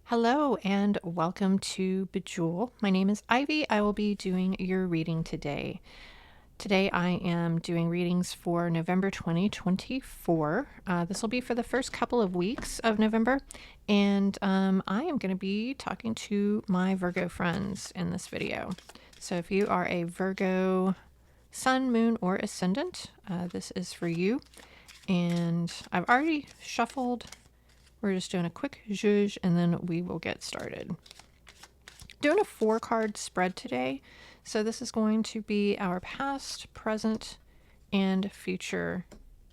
Hello and welcome to Bejewel. My name is Ivy. I will be doing your reading today. Today I am doing readings for November 2024. This will be for the first couple of weeks of November, and I am going to be talking to my Virgo friends in this video. So if you are a Virgo sun, moon, or ascendant, this is for you. And I've already shuffled. We're just doing a quick zhuzh and then we will get started. Doing a 4-card spread today. So this is going to be our past, present, and future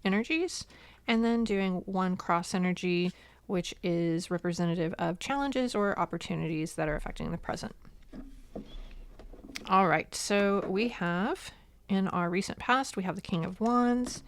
energies. And then doing one cross energy, which is representative of challenges or opportunities that are affecting the present. All right, so we have in our recent past, we have the King of Wands.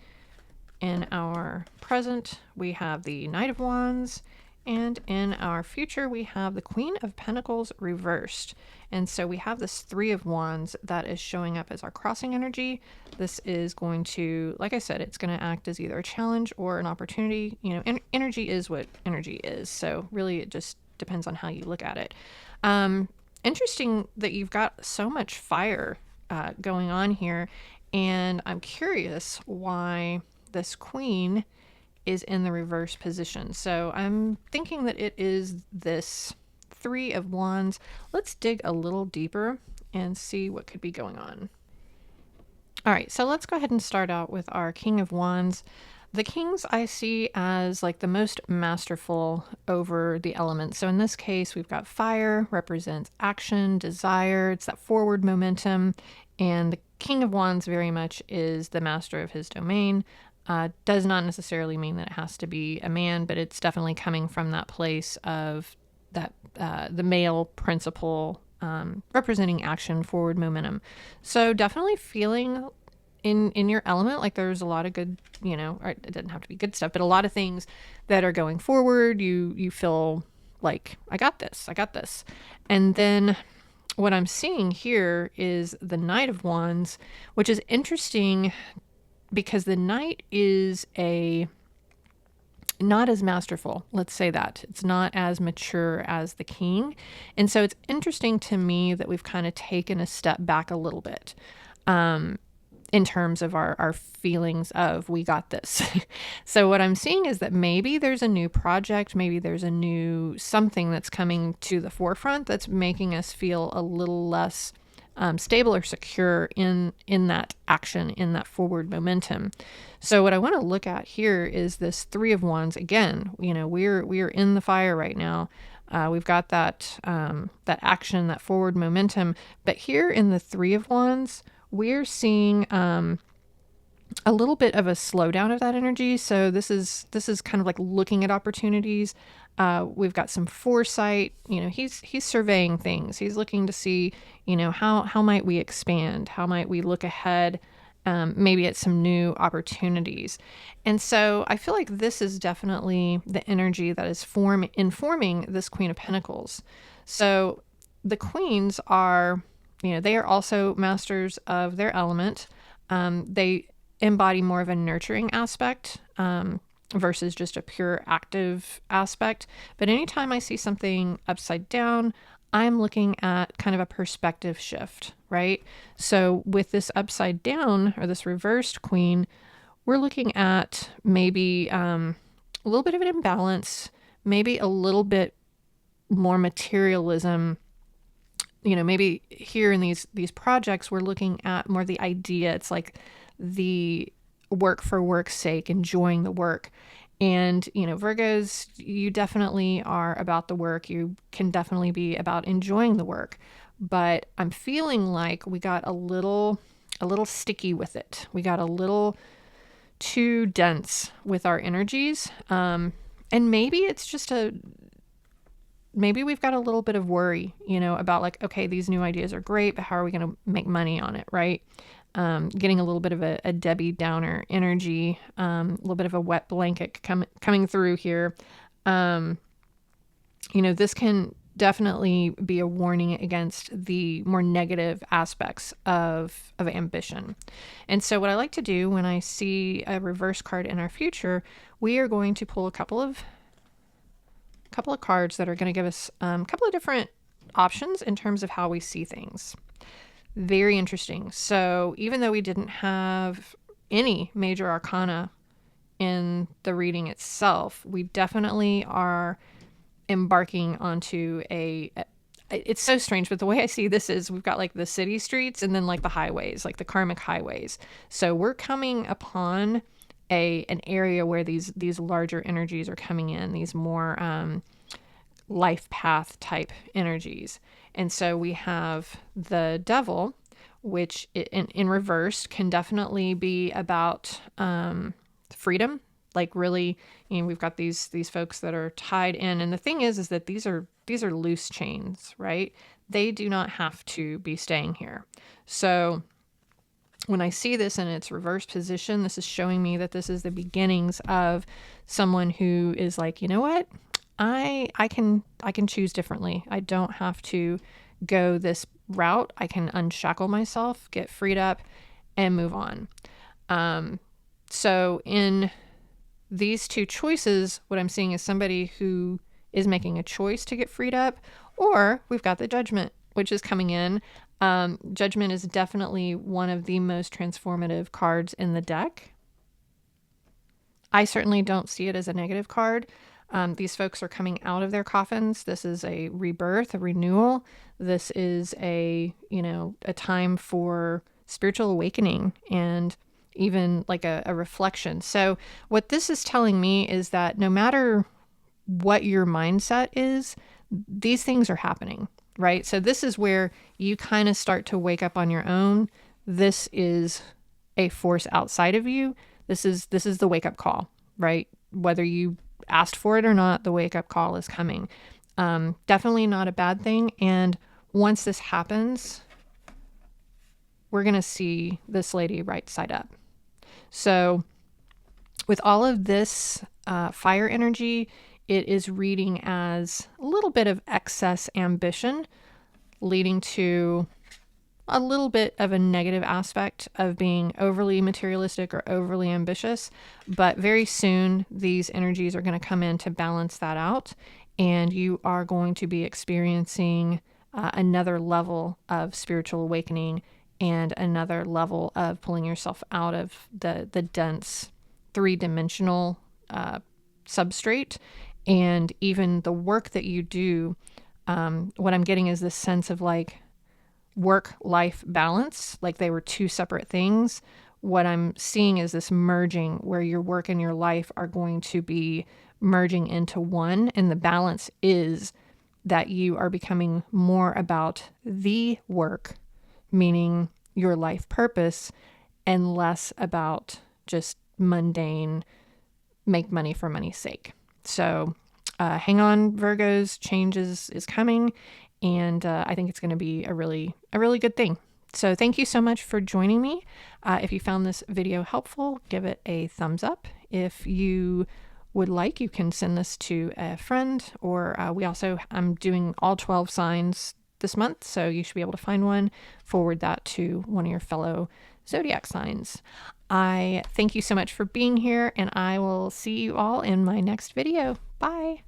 In our present, we have the Knight of Wands, and in our future, we have the Queen of Pentacles reversed. And so we have this Three of Wands that is showing up as our crossing energy. This is going to, like I said, it's going to act as either a challenge or an opportunity. You know, energy is what energy is. So really, it just depends on how you look at it. Interesting that you've got so much fire going on here. And I'm curious why this queen is in the reverse position. So I'm thinking that it is this Three of Wands. Let's dig a little deeper and see what could be going on. All right, so let's go ahead and start out with our King of Wands. The kings I see as like the most masterful over the elements. So in this case, we've got fire, represents action, desire. It's that forward momentum. And the King of Wands very much is the master of his domain. Does not necessarily mean that it has to be a man, but it's definitely coming from that place of that the male principle representing action, forward momentum. So definitely feeling in your element, like there's a lot of good, you know, or it doesn't have to be good stuff, but a lot of things that are going forward. You feel like I got this. And then what I'm seeing here is the Knight of Wands, which is interesting because the Knight is not as masterful. Let's say that. It's not as mature as the King. And so it's interesting to me that we've kind of taken a step back a little bit in terms of our feelings of we got this. So what I'm seeing is that maybe there's a new project, maybe there's a new something that's coming to the forefront that's making us feel a little less stable or secure in that action, in that forward momentum. So what I want to look at here is this Three of Wands. Again, you know, we're in the fire right now. We've got that action, that forward momentum. But here in the Three of Wands, we're seeing a little bit of a slowdown of that energy. So this is kind of like looking at opportunities. We've got some foresight. You know, he's surveying things. He's looking to see, you know, how might we expand? How might we look ahead? Maybe at some new opportunities. And so I feel like this is definitely the energy that is informing this Queen of Pentacles. So the queens are, you know, they are also masters of their element. They embody more of a nurturing aspect versus just a pure active aspect. But anytime I see something upside down, I'm looking at kind of a perspective shift, right? So with this upside down or this reversed queen, we're looking at maybe a little bit of an imbalance, maybe a little bit more materialism. You know, maybe here in these projects, we're looking at more the idea. It's like the work for work's sake, enjoying the work. And, you know, Virgos, you definitely are about the work. You can definitely be about enjoying the work. But I'm feeling like we got a little sticky with it. We got a little too dense with our energies. And maybe it's just maybe we've got a little bit of worry, you know, about like, okay, these new ideas are great, but how are we going to make money on it, right? Getting a little bit of a Debbie Downer energy, a little bit of a wet blanket coming through here. You know, this can definitely be a warning against the more negative aspects of ambition. And so what I like to do when I see a reverse card in our future, we are going to pull a couple of couple of cards that are going to give us a couple of different options in terms of how we see things. Very interesting. So even though we didn't have any major arcana in the reading itself, we definitely are embarking onto it's so strange, but the way I see this is we've got like the city streets and then like the highways, like the karmic highways. So we're coming upon an area where these larger energies are coming in, these more life path type energies. And so we have the devil, which in reverse can definitely be about freedom. Like really, we've got these folks that are tied in, and the thing is that these are loose chains, right? They do not have to be staying here. So when I see this in its reverse position, this is showing me that this is the beginnings of someone who is like, you know what, I can choose differently. I don't have to go this route. I can unshackle myself, get freed up, and move on. So in these two choices, what I'm seeing is somebody who is making a choice to get freed up, or we've got the judgment, which is coming in. Judgment is definitely one of the most transformative cards in the deck. I certainly don't see it as a negative card. These folks are coming out of their coffins. This is a rebirth, a renewal. This is a time for spiritual awakening and even like a reflection. So what this is telling me is that no matter what your mindset is, these things are happening, right? So this is where you kind of start to wake up on your own. This is a force outside of you. This is the wake up call, right? Whether you asked for it or not, the wake up call is coming. Definitely not a bad thing. And once this happens, we're going to see this lady right side up. So with all of this fire energy, it is reading as a little bit of excess ambition, leading to a little bit of a negative aspect of being overly materialistic or overly ambitious. But very soon, these energies are going to come in to balance that out, and you are going to be experiencing another level of spiritual awakening and another level of pulling yourself out of the dense three-dimensional substrate. And even the work that you do, what I'm getting is this sense of like work-life balance, like they were two separate things. What I'm seeing is this merging where your work and your life are going to be merging into one. And the balance is that you are becoming more about the work, meaning your life purpose, and less about just mundane, make money for money's sake. So hang on, Virgos, change is coming, and I think it's going to be a really good thing. So thank you so much for joining me. If you found this video helpful, give it a thumbs up. If you would like, you can send this to a friend, or I'm doing all 12 signs this month, so you should be able to find one, forward that to one of your fellow zodiac signs. I thank you so much for being here, and I will see you all in my next video. Bye.